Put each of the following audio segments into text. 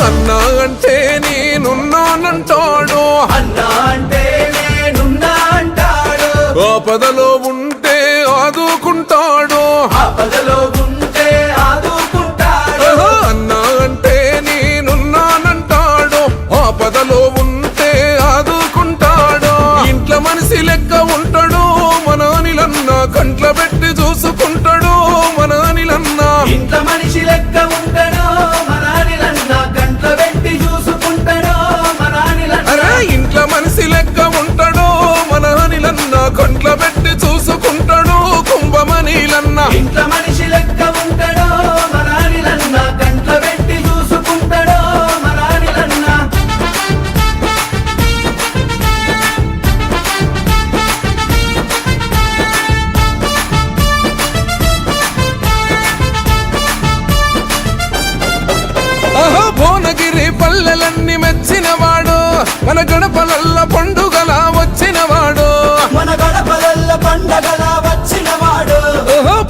అన్నా అంటే నేనున్నానంటాడు, అన్నా అంటే నేనున్నా అంటాడు. ఆపదలో ఉంటే ఆదుకుంటాడు, ఆపదలో ఉంటే ఆదుకుంటాడు. అన్నా అంటే నేనున్నానంటాడు, ఆపదలో ఉంటే ఆదుకుంటాడు. ఇంట్లో మనిషి లెక్క ఉంటాడు మన అనిలన్న, కంట్ల పెట్టి చూసుకుంటాడు మన అనిలన్న. ఇంట్లో మనిషి లెక్క ఉంటాడు మన అనిలన్న, కంట్ల పెట్టి చూసుకుంటాడు మన అనిలన్న. అరే ఇంట్లో మనిషి లెక్క ఉంటాడు మన అనిలన్న, కంట్ల పెట్టి చూసుకుంటాడు కుంభమనిలన్న. ఇంట్లో మనిషి లెక్క ఉంటాడు మన అనిలన్న, కంట్ల పెట్టి చూసుకుంటాడు మన అనిలన్న. భువనగిరి పల్లెలన్నీ మెచ్చినవాడు, మన గడపలల్ల పండుగలా వచ్చినవాడు, మన గడపలల్ల పండగలా వచ్చినవాడు.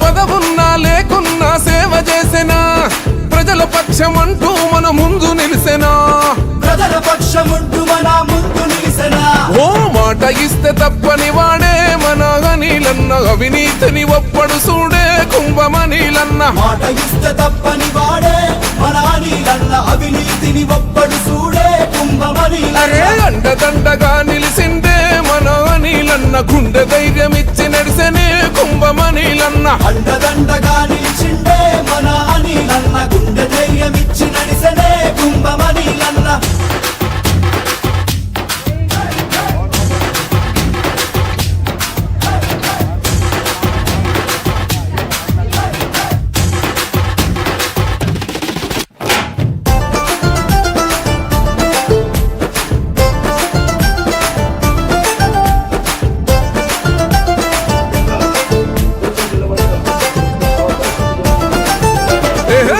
పదవున్నా లేకున్నా సేవ చేసిన, ప్రజల పక్షమంటూ మన ముందు నిలిసెనా, ప్రజల పక్షముంటూ మన ముందు నిలిసెనా. ఓ మాట ఇస్తే తప్పని వాడే మన అనిలన్న, అవినీతిని ఒప్పడు చూడే కుంభమనిలన్న. మాట ఇస్తే తప్పని వాడే మన అనిలన్న, అవినీతిని ఒప్పడు చూడే కుంభమనిలన్న. అరే అండదండగా నిలిసిండే మన అనిలన్న, గుండె ధైర్యం ఇచ్చి నడిసెనే కుంభమనిలన్న. అండదండగా నిలిచిండే మన అనిలన్న, గుండె ధైర్యం ఇచ్చి నడిసెనే కుంభమనిలన్న.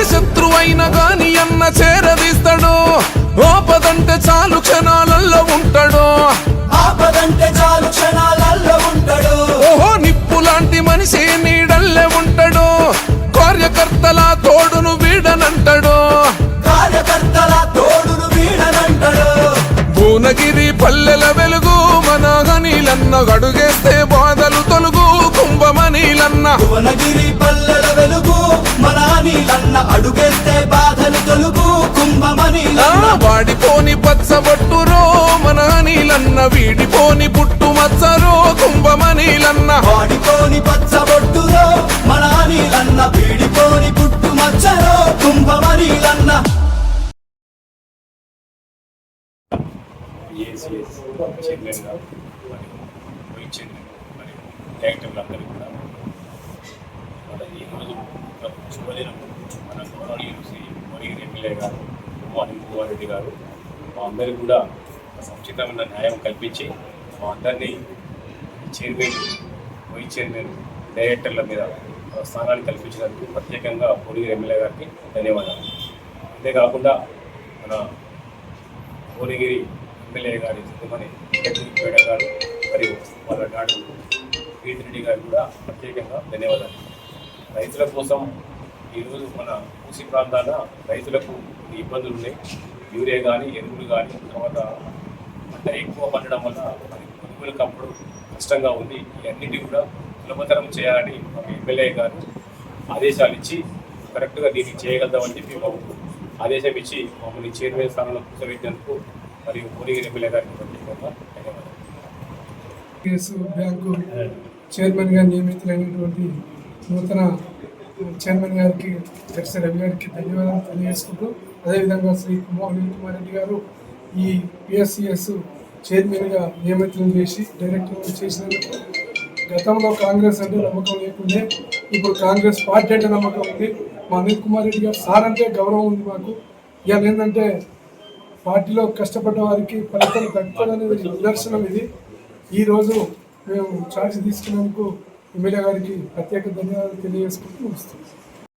శత్రువైన గాని అన్న చేరదీస్తాడు, ఆపదంటే చాలు క్షణాలలో ఉంటాడు, ఆపదంటే చాలు క్షణాలలో ఉంటాడు. ఓహో నిప్పు లాంటి మనిషి నీడల్లే ఉంటాడు, కార్యకర్తల తోడును వీడనంటాడు, కార్యకర్తల తోడును వీడనంటాడు. భువనగిరి పల్లెల వెలుగు మన అనిలన్న, అడుగేస్తే బాధలు తొలుగు కుంభమనిలన్న. భువనగిరి పల్లెల వెలుగు మన అనిలన్న, అడుగేస్తే బాధలు తొలుగు కుంభమనిలన్న. వాడిపోని పచ్చబొట్టురో మన అనిలన్న, వీడిపోని పుట్టు మచ్చరో కుంభమనిలన్న. వాడిపోని పచ్చబొట్టులో మన అనిలన్న, వీడిపోని పుట్టు మచ్చలో కుంభమనిలన్న. ఏసీఎస్ చైర్మన్గా మరియు వైస్ చైర్మన్ మరియు డైరెక్టర్లందరూ కూడా మన ఈరోజు ఒక శుభదినం. మన గౌరవనీయులు శ్రీ భువనగిరి ఎమ్మెల్యే గారు కుమార్ రెడ్డి గారు మా అందరికీ కూడా సముచితమైన న్యాయం కల్పించి మా అందరినీ చైర్మన్ వైస్ చైర్మన్ డైరెక్టర్ల మీద స్థానాన్ని కల్పించినందుకు ప్రత్యేకంగా భువనగిరి ఎమ్మెల్యే గారికి ధన్యవాదాలు. అంతేకాకుండా మన భువనగిరి ఎమ్మెల్యే గారి చుట్టుమని పేడ గారు మరియు వాళ్ళ గాడు రెడ్డి గారు కూడా ప్రత్యేకంగా ధన్యవాదాలు. రైతుల కోసం ఈరోజు మన పూసి ప్రాంతాన రైతులకు ఇబ్బందులు ఉన్నాయి. యూరియా కానీ ఎరువులు కానీ, తర్వాత పంట ఎక్కువ పండడం వల్ల అది కొనుగోలుకు అప్పుడు కష్టంగా ఉంది. ఇవన్నిటి కూడా సులభతరం చేయాలని మా ఎమ్మెల్యే గారు ఆదేశాలు ఇచ్చి కరెక్ట్గా దీనికి చేయగలుగుతామని చెప్పి మాకు ఆదేశం ఇచ్చి మమ్మల్ని చైర్మన్ స్థానంలో కూర్చోబెట్టినందుకు మరియు భువనగిరి ఎమ్మెల్యే గారికి ప్రత్యేకంగా ధన్యవాదాలు. బ్యాంకు చైర్మన్గా నియమితులైనటువంటి నూతన చైర్మన్ గారికి దర్శి రవి గారికి ధన్యవాదాలు తెలియజేసుకుంటూ, అదేవిధంగా శ్రీ కుమార్ రెడ్డి గారు ఈ పిఎస్సిఎస్ చైర్మన్గా నియమితులను చేసి డైరెక్టర్గా చేసినందుకు గతంలో కాంగ్రెస్ అంటే నమ్మకం లేకుండే, ఇప్పుడు కాంగ్రెస్ పార్టీ అంటే నమ్మకం ఉంది. మా అనిల్ కుమార్ రెడ్డి గారు సార్ అంటే గౌరవం ఉంది మాకు. ఇవాళ ఏంటంటే పార్టీలో కష్టపడ్డ వారికి ఫలితాలు దక్కుతుందనేది నిదర్శనం ఇది. ఈరోజు మేము ఛార్జ్ తీసుకున్నందుకు ఎమ్మెల్యే గారికి ప్రత్యేక ధన్యవాదాలు తెలియజేసుకుంటూ వస్తున్నాం.